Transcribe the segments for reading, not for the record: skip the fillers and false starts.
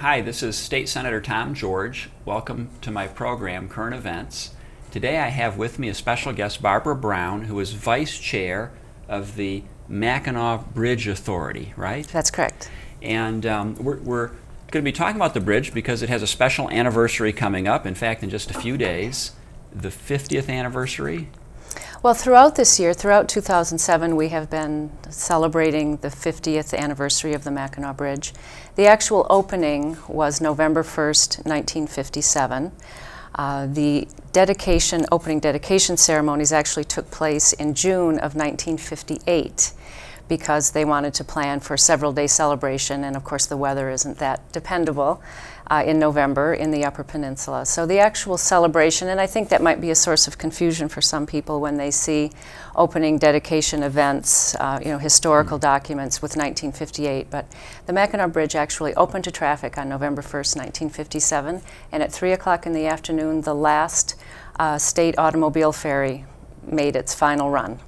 Hi, this is State Senator Tom George. Welcome to my program, Current Events. Today I have with me a special guest, Barbara Brown, who is Vice Chair of the Mackinac Bridge Authority, right? That's correct. And we're going to be talking about the bridge because it has a special anniversary coming up. In fact, in just a few days, the 50th anniversary. Well, throughout this year, throughout 2007, we have been celebrating the 50th anniversary of the Mackinac Bridge. The actual opening was November 1st, 1957. The opening dedication ceremonies actually took place in June of 1958 because they wanted to plan for a several-day celebration, and of course the weather isn't that dependable in November in the Upper Peninsula. So the actual celebration, and I think that might be a source of confusion for some people when they see opening dedication events, historical documents with 1958, but the Mackinac Bridge actually opened to traffic on November 1st, 1957, and at 3 o'clock in the afternoon, the last state automobile ferry made its final run.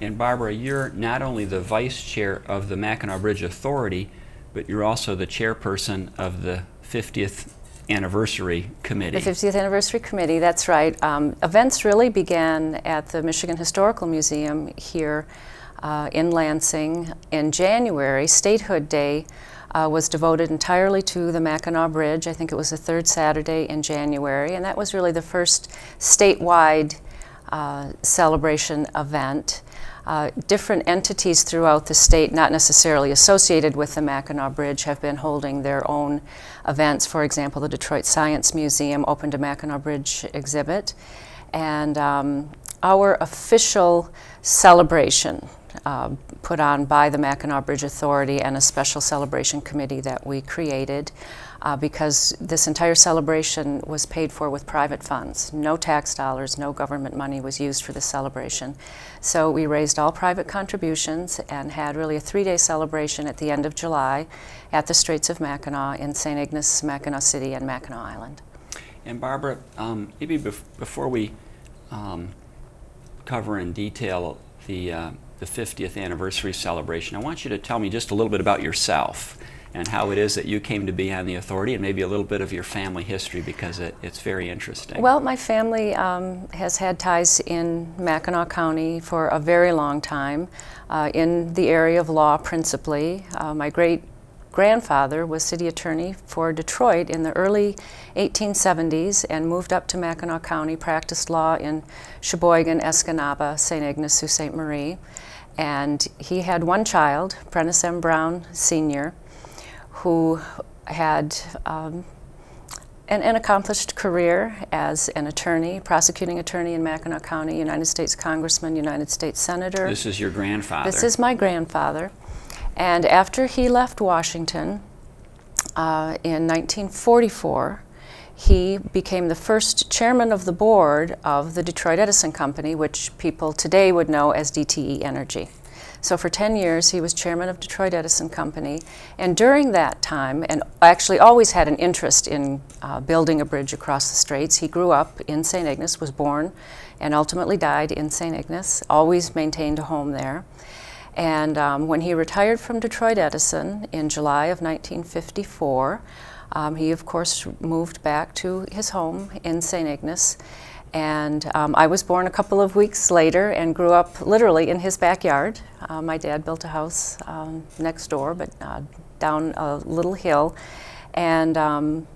And Barbara, you're not only the Vice Chair of the Mackinac Bridge Authority, but you're also the chairperson of the 50th Anniversary Committee. The 50th Anniversary Committee, that's right. Events really began at the Michigan Historical Museum here in Lansing in January. Statehood Day was devoted entirely to the Mackinac Bridge. I think it was the third Saturday in January, and that was really the first statewide celebration event. Different entities throughout the state, not necessarily associated with the Mackinac Bridge, have been holding their own events. For example, the Detroit Science Museum opened a Mackinac Bridge exhibit. And our official celebration put on by the Mackinac Bridge Authority and a special celebration committee that we created because this entire celebration was paid for with private funds. No tax dollars, no government money was used for the celebration. So we raised all private contributions and had really a 3-day celebration at the end of July at the Straits of Mackinac in St. Ignace, Mackinac City, and Mackinac Island. And Barbara, maybe before we cover in detail the 50th anniversary celebration, I want you to tell me just a little bit about yourself and how it is that you came to be on the authority, and maybe a little bit of your family history, because it's very interesting. Well, my family has had ties in Mackinac County for a very long time, in the area of law principally. My great-grandfather was city attorney for Detroit in the early 1870s and moved up to Mackinac County, practiced law in Sheboygan, Escanaba, St. Ignace, Sault Ste. Marie. And he had one child, Prentice M. Brown Sr., who had an accomplished career as an attorney, prosecuting attorney in Mackinac County, United States Congressman, United States Senator. This is your grandfather. This is my grandfather. And after he left Washington in 1944, he became the first chairman of the board of the Detroit Edison Company, which people today would know as DTE Energy. So for 10 years, he was chairman of Detroit Edison Company, and during that time, and actually always had an interest in building a bridge across the straits. He grew up in St. Ignace, was born, and ultimately died in St. Ignace, always maintained a home there. And when he retired from Detroit Edison in July of 1954, he, of course, moved back to his home in St. Ignace. And I was born a couple of weeks later and grew up literally in his backyard. My dad built a house next door, but down a little hill. And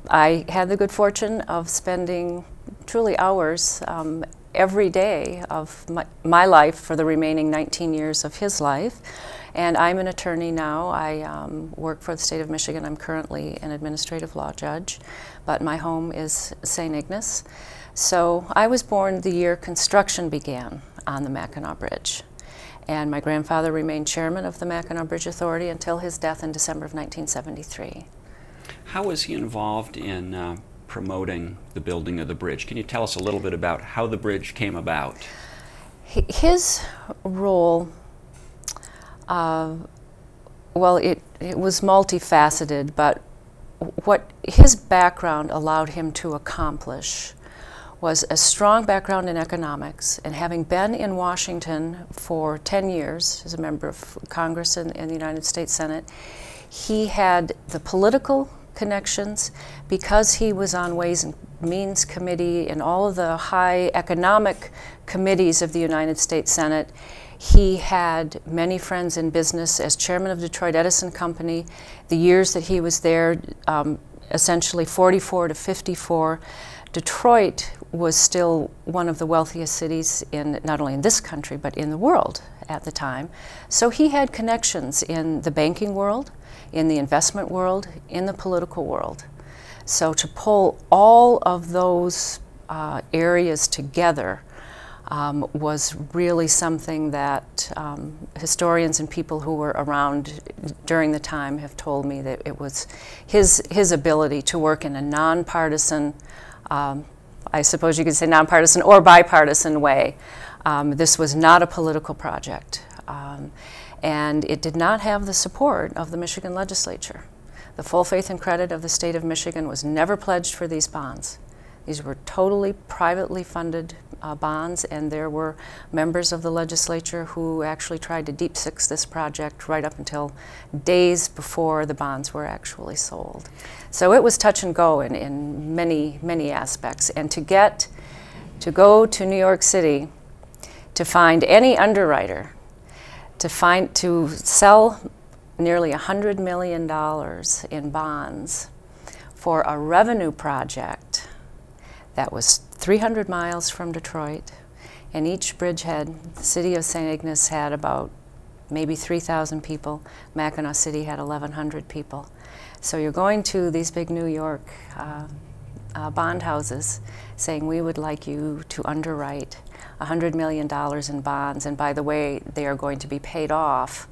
I had the good fortune of spending truly hours every day of my life for the remaining 19 years of his life. And I'm an attorney now. I work for the state of Michigan. I'm currently an administrative law judge, but my home is St. Ignace. So I was born the year construction began on the Mackinac Bridge. And my grandfather remained chairman of the Mackinac Bridge Authority until his death in December of 1973. How was he involved in promoting the building of the bridge? Can you tell us a little bit about how the bridge came about? His role, well, it was multifaceted, but what his background allowed him to accomplish was a strong background in economics, and having been in Washington for 10 years as a member of Congress and the United States Senate, he had the political connections, because he was on Ways and Means Committee and all of the high economic committees of the United States Senate. He had many friends in business as chairman of Detroit Edison Company. The years that he was there, essentially 44 to 54, Detroit was still one of the wealthiest cities in not only in this country but in the world at the time. So he had connections in the banking world, in the investment world, in the political world. So to pull all of those areas together was really something that historians and people who were around during the time have told me that it was his ability to work in a nonpartisan, I suppose you could say nonpartisan or bipartisan way. This was not a political project, and it did not have the support of the Michigan legislature. The full faith and credit of the state of Michigan was never pledged for these bonds. These were totally privately funded bonds, and there were members of the legislature who actually tried to deep six this project right up until days before the bonds were actually sold. So it was touch and go in many, many aspects. And to go to New York City to find any underwriter, to sell nearly $100 million in bonds for a revenue project that was 300 miles from Detroit, and each bridgehead, the city of St. Ignace had about maybe 3,000 people. Mackinac City had 1,100 people. So you're going to these big New York bond houses saying, we would like you to underwrite $100 million in bonds, and by the way, they are going to be paid off,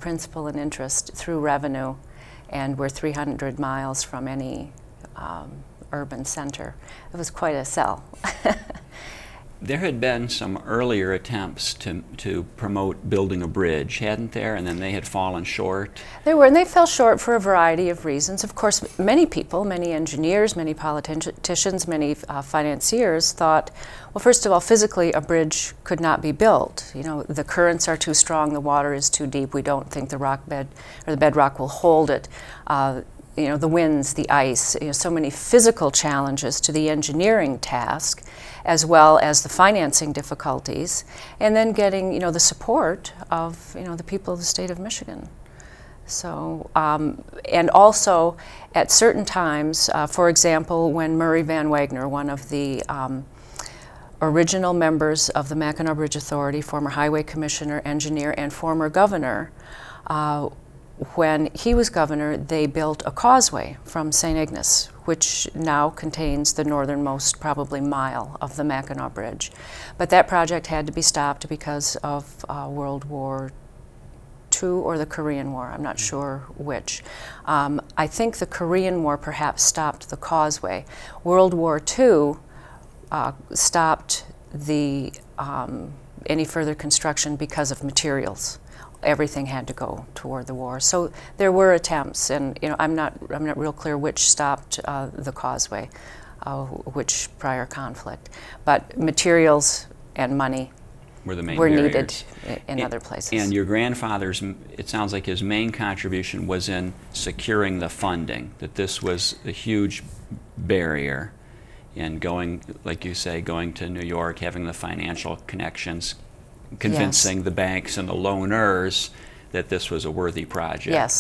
principal and interest, through revenue, and we're 300 miles from any urban center. It was quite a sell. There had been some earlier attempts to promote building a bridge, hadn't there? And then they had fallen short. They were, and they fell short for a variety of reasons. Of course, many people, many engineers, many politicians, many financiers thought, well, first of all, physically a bridge could not be built. You know, the currents are too strong, the water is too deep, we don't think the rock bed or the bedrock will hold it. You know, the winds, the ice, you know, so many physical challenges to the engineering task, as well as the financing difficulties, and then getting, you know, the support of, you know, the people of the state of Michigan. So, and also at certain times, for example, when Murray Van Wagner, one of the original members of the Mackinac Bridge Authority, former highway commissioner, engineer, and former governor, when he was governor, they built a causeway from St. Ignace, which now contains the northernmost, probably, mile of the Mackinac Bridge. But that project had to be stopped because of World War II or the Korean War. I'm not sure which. I think the Korean War perhaps stopped the causeway. World War II stopped the any further construction because of materials. Everything had to go toward the war. So there were attempts, and you know, I'm not real clear which stopped the causeway, which prior conflict. But materials and money were needed in other places. And your grandfather's, it sounds like his main contribution was in securing the funding, that this was a huge barrier in going, like you say, going to New York, having the financial connections, convincing the banks and the loaners that this was a worthy project. Yes.